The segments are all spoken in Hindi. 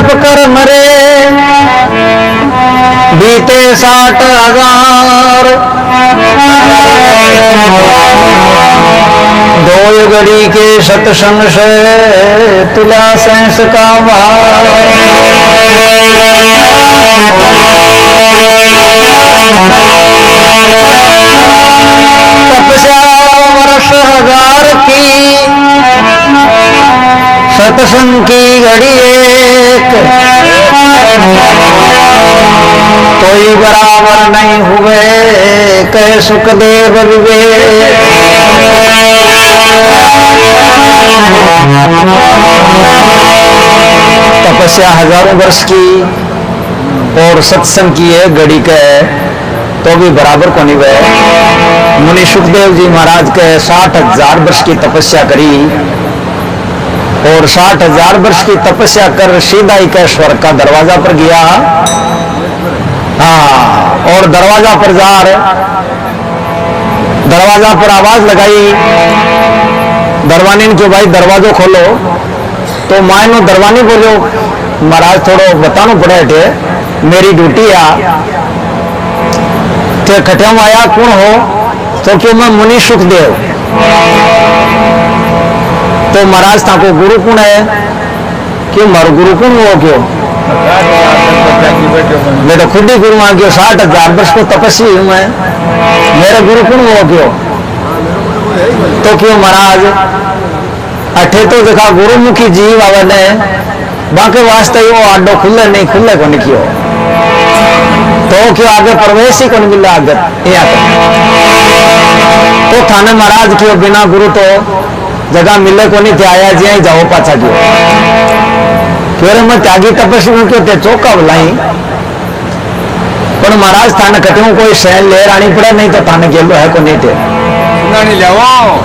तप कर मरे बीते 60,000 दो घड़ी के सत्संग से तुला सेंस का भार तपस्या वर्ष 1000 की सत्संग की घड़ी एक कोई बराबर नहीं हुए कह सुखदेव विवेक तपस्या 1000 वर्ष की और सत्संग की है घड़ी के तो भी बराबर को नहीं हुए। मुनि सुखदेव जी महाराज के 60,000 वर्ष की तपस्या करी और 60,000 वर्ष की तपस्या कर सीधा ही के स्वर्ग का दरवाजा पर गया। हाँ, और दरवाजा पर दरवाजा पर आवाज लगाई दरवानी ने क्यों भाई दरवाजो खोलो तो मायनो दरवानी बोलो महाराज थोड़ो बतानो पड़े थे मेरी ड्यूटी आ ते कठिया में आया कौन हो तो क्यों मैं मुनि सुखदेव तो महाराज था को गुरु कौन है क्यों मारो गुरु कौन हो क्यों मैं तो खुद ही गुरु मान क्यों 60,000 वर्ष को तपस्वी हूं मैं मेरा गुरु कौन हो क्यों तो क्यों महाराज अठे तो देखा गुरुमुखी जीव आवे ने बाकी वास्ते वो आडो खुले नहीं खुले को नहीं क्यों तो क्यों आगे प्रवेश ही को नहीं मिला आगे तो थाने महाराज क्यों बिना गुरु तो जगह मिले को नहीं थे आया जी ही जाओ पाछा क्यों क्यों मैं त्यागी तपस्वी हूं क्यों ते चौका बुलाई पर महाराज थाने कटू कोई शहर ले आनी पड़े नहीं तो थाने गेलो है को नहीं थे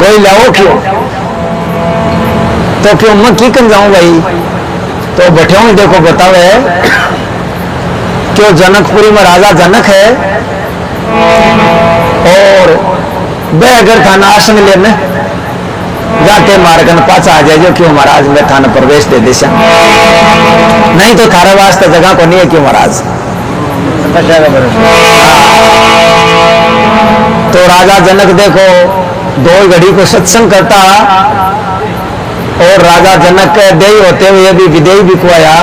कोई लाओ क्यों तो क्यों मैं की कर जाऊं भाई तो बैठे हूं देखो बतावे क्यों जनकपुरी में राजा जनक है और बे अगर थाना आसन लेने जाते मार्गन पाचा आ जाए क्यों महाराज मैं थाना प्रवेश दे दिशा नहीं तो थारे वास्ते जगह को नहीं है क्यों महाराज तो राजा जनक देखो 2 घड़ी को सत्संग करता और राजा जनक के देई होते हुए भी विदेही भी कुआया।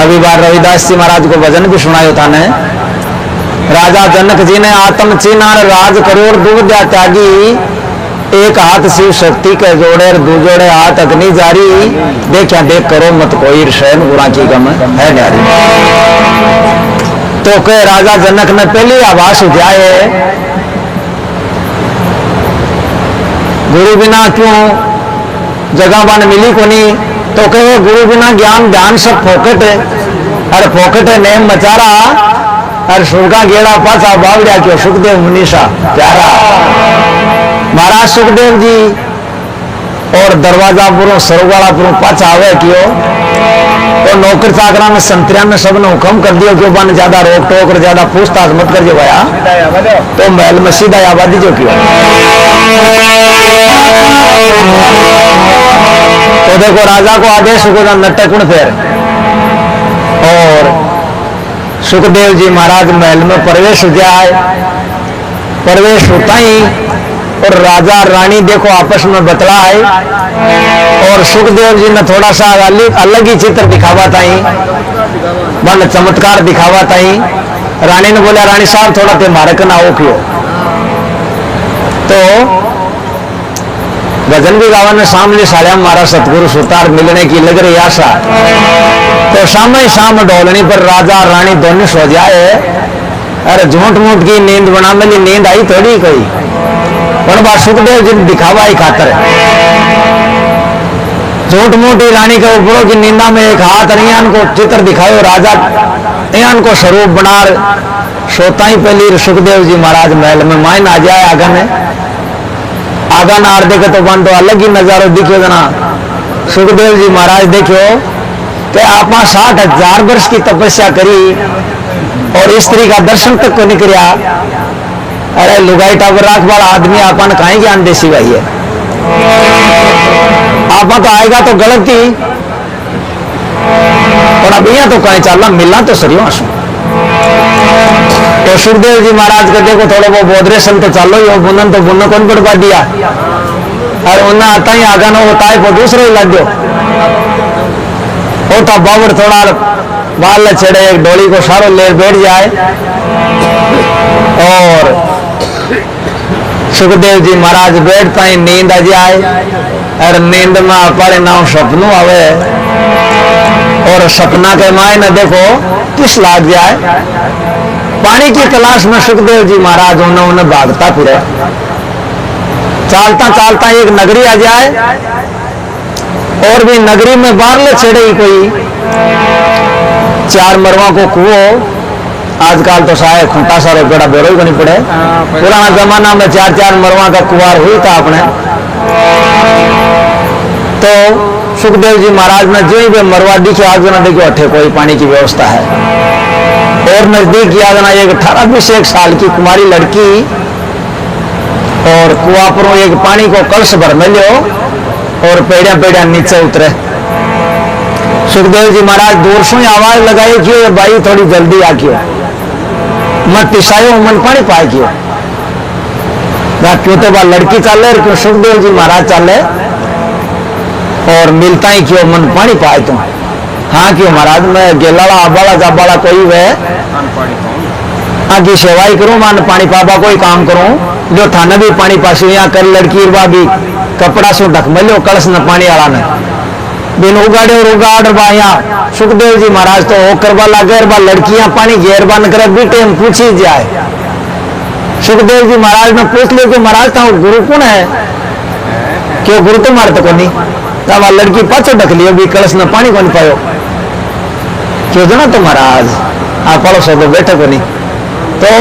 अभी बार रविदास जी महाराज को भजन भी सुनायो था ने राजा जनक जी ने आत्म चीनार राज करोड़ दुविधा त्यागी एक हाथ शिव शक्ति के जोड़े दूजोड़े हाथ अग्नि जारी देखा देख करो मत कोई शयन गुरा की गम है न्यारी तो के राजा जनक ने पहली आवाज उठाए गुरु बिना क्यों जगह बन मिली को नहीं तो कहे गुरु बिना ज्ञान ध्यान सब फोकट है अरे फोकट है नेम मचारा अरे सुरगा गेड़ा पाचा बावड़िया क्यों सुखदेव मुनीषा प्यारा महाराज सुखदेव जी और दरवाजा पुरो सरोवाला पुरो पाचा आवे क्यों तो नौकर चाकरा में संतरिया में सबने हुक्म कर दियो क्यों बन ज्यादा रोक टोक और ज्यादा पूछताछ मत कर भाया तो महल में सीधा आबादी जो क्यों तो देखो राजा को आदेश हुआ नट्टकुण फेर और सुखदेव जी महाराज महल में प्रवेश हो जाए प्रवेश होता ही और राजा रानी देखो आपस में बतलाए और सुखदेव जी ने थोड़ा सा अलग ही चित्र दिखावा था मन चमत्कार दिखावा था रानी ने बोला रानी साहब थोड़ा ते मारे का ना हो क्यों तो भजन भी गावा ने सामने साड़िया मारा सतगुरु सुतार मिलने की लग रही आशा तो शाम ही शाम डोलनी पर राजा रानी दोनों सो जाए अरे झूठ मूठ की नींद बना मेरी नींद आई थोड़ी कोई पर बात सुखदेव जी दिखावा ही खातर झूठ मूठी रानी के ऊपरों की निंदा में एक हाथ अनियान को चित्र दिखायो राजा अनियान को स्वरूप बना सोता ही पहली सुखदेव जी महाराज महल में मायन आ जाए आगा नार देखे तो बन तो अलग ही नजारो दिखो जना सुखदेव जी महाराज देखो कि आप 60,000 वर्ष की तपस्या करी और स्त्री का दर्शन तक को नहीं किया अरे लुगाई टावर राख वाला आदमी आपन कहीं ज्ञान देसी भाई है आप तो आएगा तो गलत ही अब यहाँ तो कहीं चलना मिलना तो सरियो आसू। तो सुखदेव जी महाराज के देखो थोड़ा वो बोधरेशन तो चालो ही बुनन तो बुन कौन पड़वा दिया और उन्हें आता ही आगा ना होता है वो दूसरे ही लग गयो होता बाबर थोड़ा बाल चढ़े एक डोली को सारो ले बैठ जाए और सुखदेव जी महाराज बैठता ही नींद आ जाए और नींद में अपने नाम सपनों आवे और सपना के माय न देखो किस लाग जाए पानी की तलाश में सुखदेव जी महाराज उन्होंने भागता फिरे चालता चालता एक नगरी आ जाए और भी नगरी में बारले चढ़े कोई 4 मरवा को कुओं आजकल तो शायद खूंटा सारे बड़ा बेरो ही नहीं पड़े पुराना जमाना में 4 मरवा का कुआर हुई था अपने तो सुखदेव जी महाराज ने जो भी मरवा दिखे आगे ना देखो अठे कोई पानी की व्यवस्था है और नजदीक किया जाना एक 18-20 साल की कुमारी लड़की और कुआ पर एक पानी को कलश भर में लियो और पेड़िया पेड़िया नीचे उतरे सुखदेव जी महाराज दूर से आवाज लगाई कि भाई थोड़ी जल्दी आ क्यों मत टिसायो मन पानी पाए क्यों क्यों तो बात लड़की चले क्यों सुखदेव जी महाराज चले और मिलता ही क्यों मन पानी पाए तुम हाँ क्यों महाराज मैं गेलाड़ा आबाड़ा जाबाड़ा कोई वे आगे सेवाई करूं मान पानी पापा कोई काम करूं जो थाने भी पानी पासी यहाँ कर लड़की भी कपड़ा सो ढक मलो कलश न पानी आला ने बिन उगाड़े और उगाड़ बा यहाँ सुखदेव जी महाराज तो हो करवा लागे बा लड़कियां पानी घेरबा न करे बीटे हम पूछी जाए सुखदेव जी महाराज ने पूछ लिया कि महाराज था गुरु कौन है क्यों गुरु तो मारते को नहीं तब लड़की पाछो ढक लियो भी कलश न पानी को नहीं पायो क्यों जना तो महाराज आप पड़ोसो तो बैठे को नहीं तो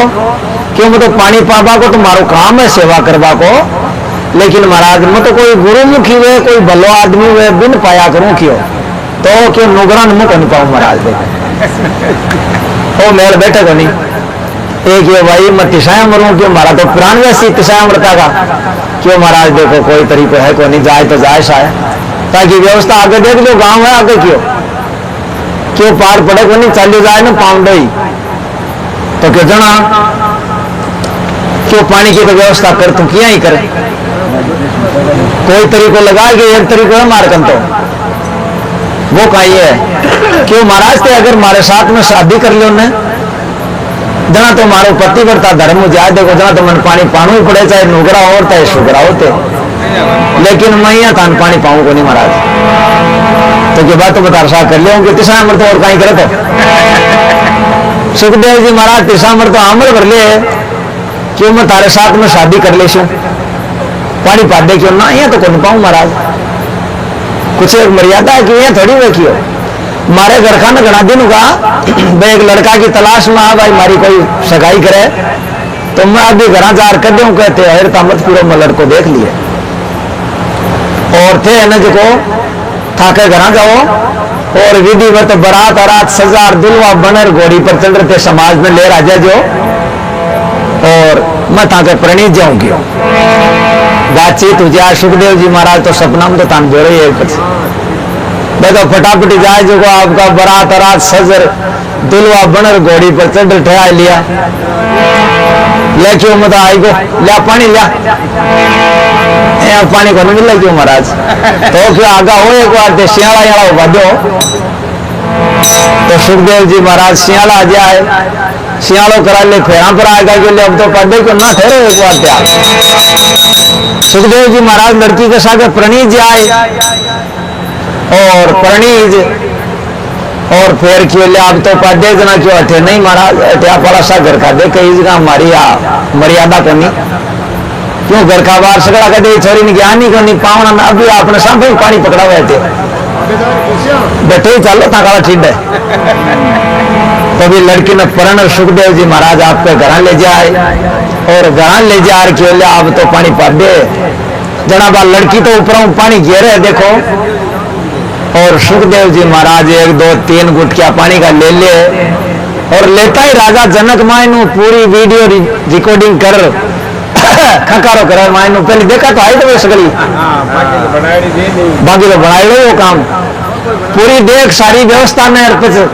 क्यों मतलब पानी पाबा को तो मारो काम है सेवा करवा को लेकिन महाराज मैं तो कोई गुरुमुखी हुए कोई भलो आदमी हुए बिन पाया करूं क्यों तो क्यों नुगरा मुख नहीं पाऊं महाराज ओ मेल बैठे को नहीं एक ये भाई मैं तिसाया मरूं क्यों मारा तो प्राण वैसी तिसाया मरता का क्यों महाराज देखो कोई तरीका है कोई नहीं जाए तो जाए शायद ताकि व्यवस्था आगे देख लो गांव है आगे क्यों पार पड़े को नहीं चले जाए ना पाउंड ही तो क्यों जना क्यों पानी की तो व्यवस्था कर तू किया ही करे कोई तरीको लगा कि एक तरीको है मारकन तो वो कही है क्यों महाराज थे अगर हमारे साथ में शादी कर लो ने जना तो मारो पति बढ़ता धर्म जाए देखो जना तो मन पानी पानू ही पड़े चाहे नुगरा और चाहे सुगरा होते लेकिन मैं यहाँ थान पानी पाऊं को नहीं महाराज तो के बात तो बता रहा कर लिया तिसा अमर तो और कहीं करे तो सुखदेव जी महाराज तिसा अमर तो आमर भर ले क्यों मैं तारे साथ में शादी कर ले पानी पा दे क्यों ना यहाँ तो कौन पाऊं महाराज कुछ एक मर्यादा है कि यहाँ थोड़ी देखियो मारे घर खाना घना दिन होगा भाई एक लड़का की तलाश में आ भाई मारी कोई सगाई करे तो मैं अभी घर जार कर दूं कहते हैं तामत पूरा मैं लड़को देख लिए और थे न जो थाके घर जाओ और विधिवत बरात अरात सजार दुलवा बनर घोड़ी पर चल रहे थे समाज में ले राजा जो और मैं थाके प्रणीत जाऊंगी बातचीत हो जाए सुखदेव जी महाराज तो सपना में तो तान जोड़े देखो फटाफटी जाए जो आपका बरात अरात सजर दुलवा बनर घोड़ी पर चढ़ ठहरा लिया ले क्यों मत आई को लिया पानी लिया पानी को नहीं मिला क्यों महाराज तो क्यों आगा हो एक बार सियाला याला होगा दो तो सुखदेव जी महाराज सियाला आ जाए सियालो करा ले फेरा पर आएगा के लिए अब तो पढ़े को ना ठहरे एक बार त्याग सुखदेव जी महाराज लड़की के साथ प्रणीत जाए और प्रणीत और फिर क्यों ले आप तो पढ़े जना क्यों अठे नहीं महाराज अठिया पड़ा सा घर का दे कई जगह हमारी मर्यादा को नहीं क्यों घर का बाहर सगड़ा कर दे छोरी ने ज्ञान नहीं को नहीं पावना ना अभी आपने सामने पानी पकड़ा हुए थे बैठे ही चलो था काला ठीक है तभी लड़की ने परण सुखदेव जी महाराज आपके घर ले जाए और घर ले जा क्यों ले आप तो पानी पा दे जनाबा लड़की तो ऊपर पानी घेरे देखो और सुखदेव जी महाराज 1 2 3 गुटकिया पानी का ले ले और लेता ही राजा जनक मायनू पूरी वीडियो रिकॉर्डिंग कर खकारो करे मायनू पहले देखा तो आई तो सगली बाकी तो बनाई वो काम पूरी देख सारी व्यवस्था ने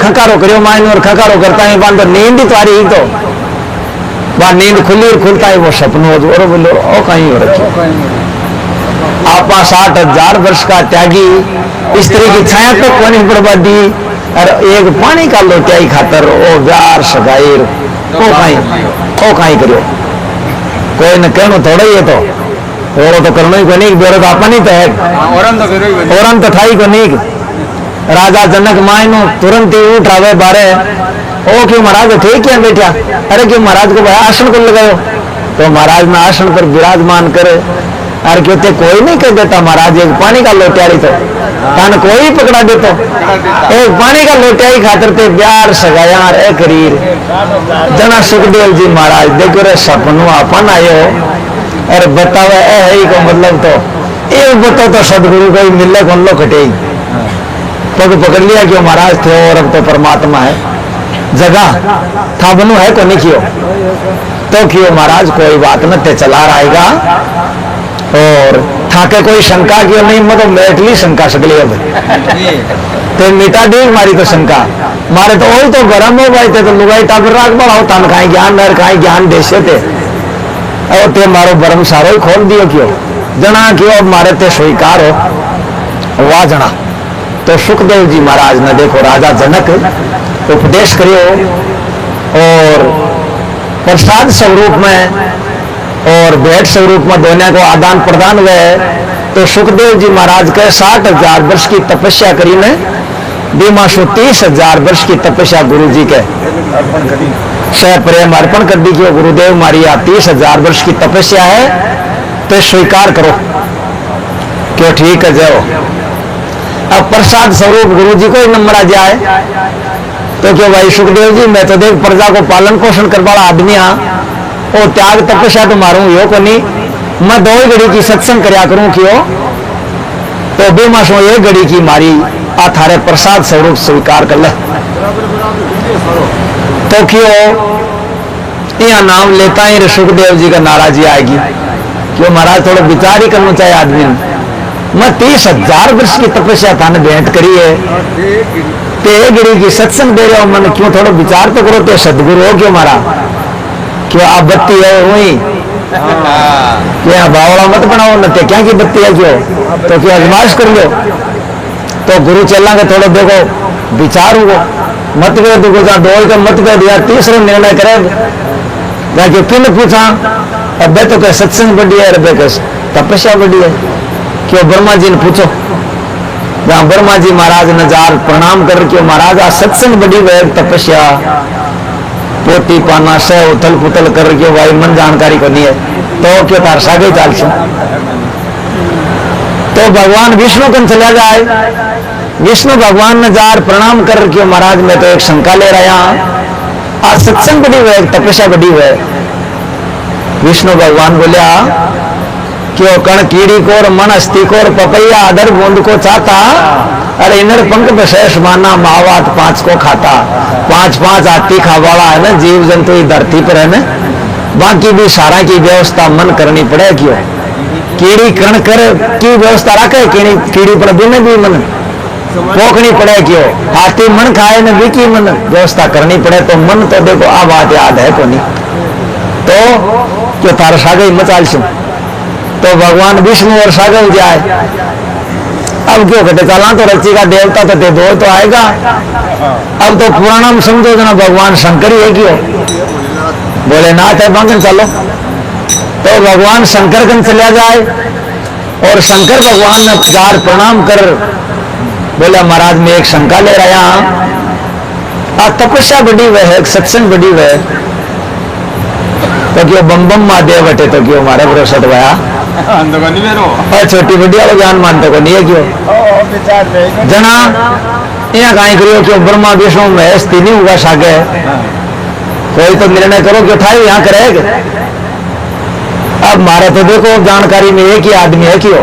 खकारो करियो माइन और खकारो करता है बांधो नींद ही तुम्हारी ही तो वह नींद खुली और खुलता है वो सपनों और बोलो ओ कहीं हो रखी आप 60,000 वर्ष का त्यागी स्त्री की छाया तो कोनी बर्बादी और एक पानी का लोटियाई खातर ओ व्यार सगाईर ओ कहीं करियो कोई न कहनो थोड़ा ही है तो और तो करना ही को नहीं बेरो तो अपन ही तो है औरन तो थाई को नहीं राजा जनक मायनो तुरंत ही उठ आवे बारे ओ क्यों महाराज थे क्या बैठा अरे क्यों महाराज को भाई आसन को लगायो तो महाराज ने आसन पर विराजमान करे अरे क्यों ते कोई नहीं कह देता महाराज एक पानी का लोटियारी तो कान कोई पकड़ा देतो एक पानी का लोटियाई खातर ते प्यार सगाया रे करीर जना सुखदेव जी महाराज देखो रे सपनों अपन आयो और बतावे है को मतलब तो एक बताओ तो सदगुरु को मिले कौन लो कटे पग पकड़ लिया क्यों महाराज थे और अब तो परमात्मा है जगह था बनू है को नहीं कियो तो क्यों महाराज कोई बात न ते चला रहेगा और थाके कोई शंका क्यों नहीं मतलब मेटली शंका सकली अब ते मीठा देख मारी तो शंका मारे तो वही तो गरम हो गए थे तो लुगाई टापर राख बढ़ाओ तन खाई ज्ञान नर खाई ज्ञान देशे थे और ते मारो बरम सारो ही खोल दियो क्यों जना क्यों अब मारे ते स्वीकार हो वाह जना तो सुखदेव जी महाराज ने देखो राजा जनक उपदेश करियो और प्रसाद स्वरूप में और भेंट स्वरूप में दोनों को आदान प्रदान हुए तो सुखदेव जी महाराज के 60,000 वर्ष की तपस्या करी ने बीमाशु 30,000 वर्ष की तपस्या गुरु जी के सह प्रेम अर्पण कर दी कि गुरुदेव मारी 30,000 वर्ष की तपस्या है तो स्वीकार करो क्यों ठीक है जाओ अब प्रसाद स्वरूप गुरु जी को ही नंबर आ जाए तो क्यों भाई सुखदेव जी मैं तो देख प्रजा को पालन पोषण कर वाला आदमी और त्याग तपस्या तो मारू यो को नहीं मैं 2 घड़ी की सत्संग करया करूं क्यों तो बेमाशो 1 घड़ी की मारी आ थारे प्रसाद स्वरूप स्वीकार कर ले तो क्यों यह नाम लेता ही सुखदेव जी का नाराजी आएगी क्यों महाराज थोड़ा विचार ही करना चाहिए आदमी मैं 30,000 वर्ष की तपस्या थाने भेंट करी है ते 1 घड़ी की सत्संग दे रहे हो मन क्यों थोड़ा विचार तो करो ते सदगुरु हो क्यों मारा क्यों आप बत्ती है वही क्या बावड़ा मत बनाओ न ते क्या की बत्ती है क्यों तो क्यों आजमाइश कर लो तो गुरु चलना के थोड़ा देखो विचार हो मत गए देखो जहाँ दौड़ के मत गए दिया तीसरा निर्णय करे जाके किन पूछा अब तो क्या सत्संग बढ़ी है अरे क्या तपस्या बढ़ी है क्यों ब्रह्मा जी ने पूछो जहाँ ब्रह्मा जी महाराज नजार प्रणाम कर क्यों महाराज आ सत्संग बढ़ी हुए तपस्या पोती पाना से उथल पुथल कर के भाई मन जानकारी को नहीं है तो क्यों तार सागे चाल से तो भगवान विष्णु कन चला जाए विष्णु भगवान ने जार प्रणाम कर क्यों महाराज मैं तो एक शंका ले रहा आज सत्संग बड़ी हुए तपस्या बड़ी हुए विष्णु भगवान बोलिया क्यों कण कीड़ी को और मन अस्थि को और पपैया आदर बूंद को चाहता अरे इनर पंख विशेष माना मावात 5 को खाता 5 आती खावाड़ा है ना जीव जंतु धरती पर है ना बाकी भी सारा की व्यवस्था मन करनी पड़े क्यों कीड़ी कण कर की व्यवस्था रखे कीड़ी पर बिना भी मन पोखनी पड़े क्यों हाथी मन खाए न भी की मन व्यवस्था करनी पड़े तो मन तो देखो आ बात याद है को नहीं तो क्यों तार सागे मचाल से तो भगवान विष्णु और सागर जाए अब क्यों कहते चला तो रची का देवता तो दे दो तो आएगा अब तो पुराना में समझो जना भगवान शंकर ही है क्यों भोलेनाथ है बंगन चलो तो भगवान शंकर कन चला जाए और शंकर भगवान ने जार प्रणाम कर बोला महाराज मैं एक शंका ले रहा आज तपस्या बड़ी हुए है सत्संग बड़ी हुए तो क्यों बम बम महादेव बटे तो क्यों हमारे भरोसा दबाया और छोटी बड़ी वाला ज्ञान मानते को नहीं है क्यों जना यहाँ कहीं करियो क्यों ब्रह्मा विष्णु महेश तीन होगा सागे कोई तो निर्णय करो क्यों था यहाँ करेगा अब मारे तो देखो जानकारी में एक ही आदमी है क्यों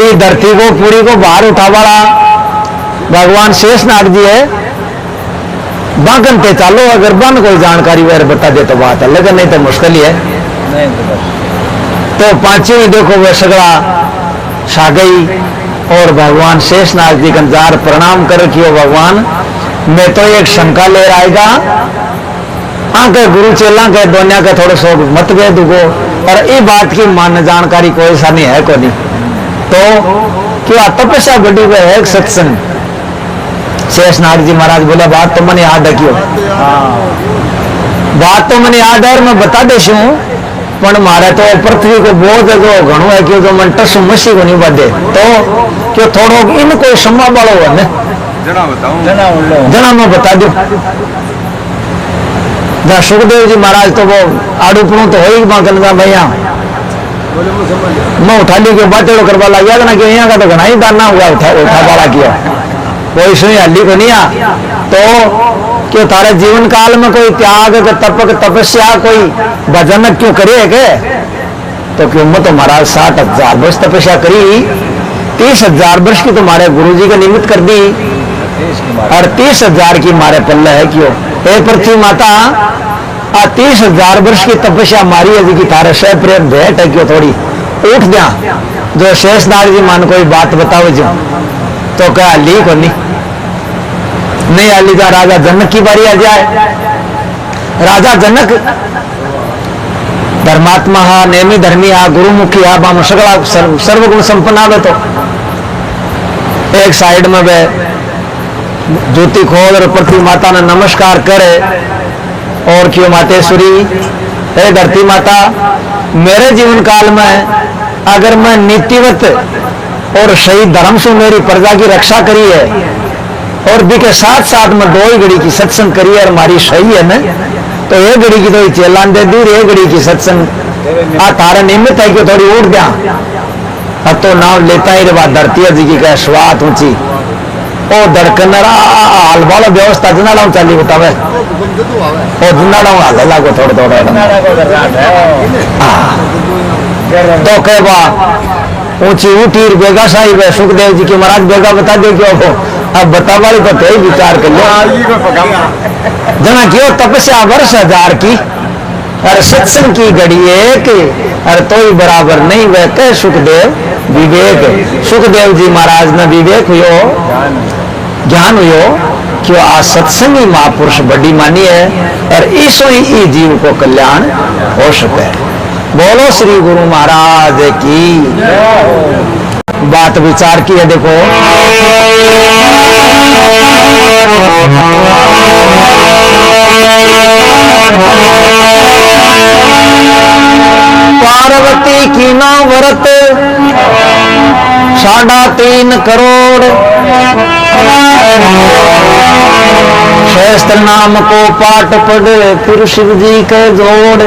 इस धरती को पूरी को बाहर उठा वाला भगवान शेषनाग जी है बागन पे चालो अगर बन कोई जानकारी वगैरह बता दे तो बात है लेकिन नहीं तो मुश्किल ही है तो 5 देखो वह सगड़ा सागई और भगवान शेषनाग जी कंजार प्रणाम कर रखियो। भगवान मैं तो एक शंका ले आएगा आके गुरु चेला के दोनिया के थोड़े सो मतभेद हो और ये बात की मान जानकारी कोई सा नहीं है, कोई तो क्यों तपस्या बड़ी हुई है सत्संग। शेषनाग जी महाराज बोले बात तो मैंने याद रखियो, बात तो मैंने याद है और मैं बता देशू पण मारे तो पृथ्वी को बोझ जो घणो है कि जो मन टसु मसी को नहीं बदे तो क्यों थोड़ो इन कोई सम्मा वालो है ने जना मैं बता दू। जहाँ सुखदेव जी महाराज तो वो आड़ूपणु तो हो ही गंगा भैया मैं उठा ली के बातें करवा लग गया ना कि यहाँ का तो घना ही दाना हुआ उठा वाला किया कोई सुनी हल्ली को नहीं आ तो क्यों तारे जीवन काल में कोई त्याग के तपक तपस्या कोई भजन क्यों करे के तो क्यों मैं तो महाराज 60,000 वर्ष तपस्या करी 30,000 वर्ष की तुम्हारे गुरु जी का निमित्त कर दी और 30,000 की मारे पल्ले है क्यों हे पृथ्वी माता 30,000 वर्ष की तपस्या मारी है जी की तारे से प्रेम भेंट है क्यों थोड़ी उठ दिया जो शेषनाग जी मान कोई बात बताओ जो तो क्या ली को नहीं आली जा राजा जनक की बारी आ जाए। राजा जनक धर्मात्मा हा नेमी धर्मी हा गुरुमुखी हा बाम सगला सर्वगुण संपन्न आवे तो एक साइड में वे ज्योति खोल और पृथ्वी माता ने नमस्कार करे और क्यों मातेश्वरी हे धरती माता मेरे जीवन काल में अगर मैं नीतिवत और सही धर्म से मेरी प्रजा की रक्षा करी है और भी के साथ साथ में 2 ही घड़ी की सत्संग करी है और हमारी सही है ना तो एक घड़ी की तो चेलान दे दूर एक घड़ी की सत्संग आ तारा निमित्त है कि थोड़ी उठ गया अब तो नाम लेता ही रहा धरती जी की कह स्वात ऊंची ओ धड़कन हाल वाला व्यवस्था जिना चाली बतावे ओ जिना हाल लागो थोड़ा तो कह बा ऊंची उठी बेगा साहिब है सुखदेव जी की महाराज बेगा बता दे क्यों हो अब बता वाली तो ही विचार कर लो जना क्यों तपस्या वर्ष 1000 की और सत्संग की घड़ी एक और तो ही बराबर नहीं वह कह सुखदेव विवेक सुखदेव जी महाराज ने विवेक हुयो ज्ञान हुयो क्यों आ सत्संगी महापुरुष बड़ी मानी है और ईसो ही जीव को कल्याण हो सके। बोलो श्री गुरु महाराज की बात विचार की है। देखो पार्वती की ना व्रत 3.5 करोड़ शास्त्र नाम को पाठ पढ़ फिर शिव जी के जोड़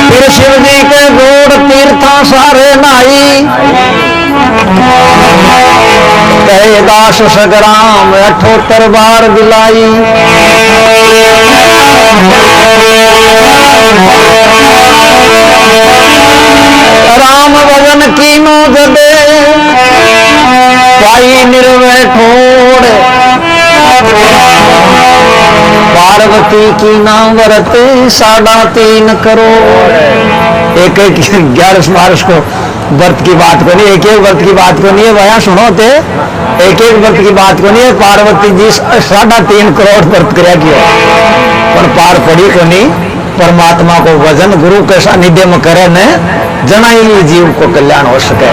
फिर शिव जी के जोड़ तीर्था सारे नाई कहे दास सगराम 78 बार दिलाई राम भजन कीनो जदे पाई निर्वय ठोड़ पार्वती की नाम व्रत 3.5 करोड़ एक 11 मार्च को व्रत की बात को नहीं एक व्रत की बात को नहीं है भैया सुनो थे एक व्रत की बात को नहीं है पार्वती जी 3.5 करोड़ व्रत कराया किया पर पार पड़ी को नहीं परमात्मा को वजन गुरु के सानिध्य में करे न जना ही जीव को कल्याण हो सके।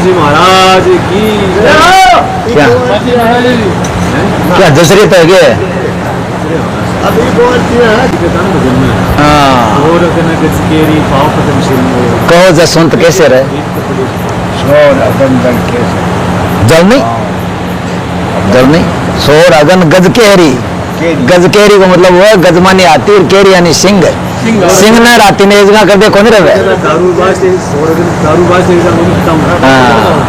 जी महाराज की क्या क्या जसरीत है क्या अभी हाँ कहो जसवंत कैसे रहे शोर अगन दल के जल नहीं सोर अगन गज केहरी। गज केहरी को मतलब वो है गजमानी हाथी और केहरी यानी सिंह। सिंह ने राती ने इसका कर दे कौन रहे दारूबाज से एकदम उत्तम हाँ।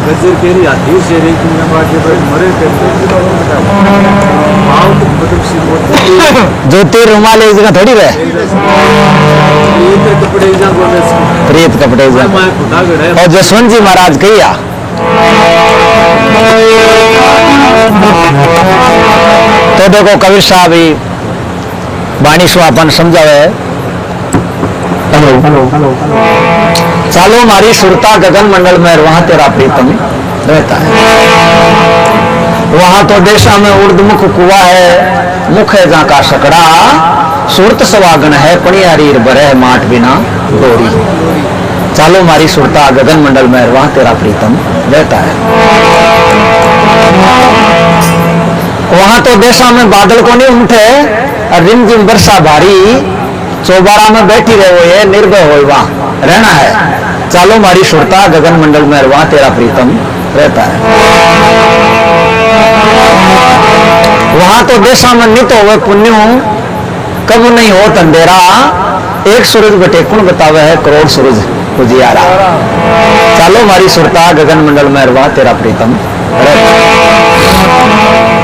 गजर केरी आती से रे तुम बात के पर मरे करते भाव मतलब सी ज्योति रुमाल इसका थोड़ी रहे ये तो कपड़े जा बोले प्रेत कपड़े इसका। मैं खुदा गड़े और जसवंत जी महाराज कहिया तो देखो कबीर साहब ही वाणी स्वापन समझावे चालो मारी सुरता गगन मंडल में वहां तेरा प्रीतम रहता है। वहां तो देशा में उर्दमुख कुआ है मुख है जहाँ का सकड़ा सुरत सवागन है पणियारी बरह माठ बिना डोरी। चालो मारी सुरता गगन मंडल में वहां तेरा प्रीतम रहता है। वहां तो देशा में बादल को नहीं उठे और रिमझिम वर्षा भारी चौबारा में बैठी रहे हो ये निर्भय हो वहां रहना है। चालो मारी सुरता गगन मंडल में वहां तेरा प्रीतम रहता है। वहां तो देशा में नित हो पुण्य कब नहीं हो अंधेरा एक सूरज बटे कुण बतावे है करोड़ सूरज उजियारा। चालो मारी सुरता गगन मंडल में वहां तेरा प्रीतम रहता है।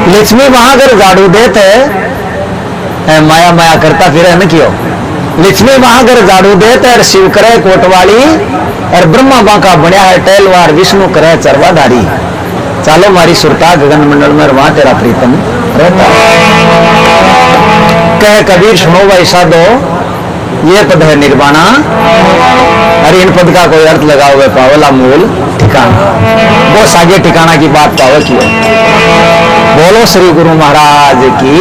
लक्ष्मी महागर झाड़ू देते माया माया करता फिर है न क्यों लक्ष्मी महागर झाड़ू देते और शिव करे कोटवाली और ब्रह्मा बांका बनया है टहलवार विष्णु करे चरवाधारी। चालो मारी सुरता गगन मंडल में वहां तेरा प्रीतम रहता है। कह कबीर सुनो भाई साधो ये पद है निर्वाणा अरे इन पद का कोई अर्थ लगा हुआ पावला मूल ठिकाना वो सागे ठिकाना की बात पावे क्यों। बोलो श्री गुरु महाराज की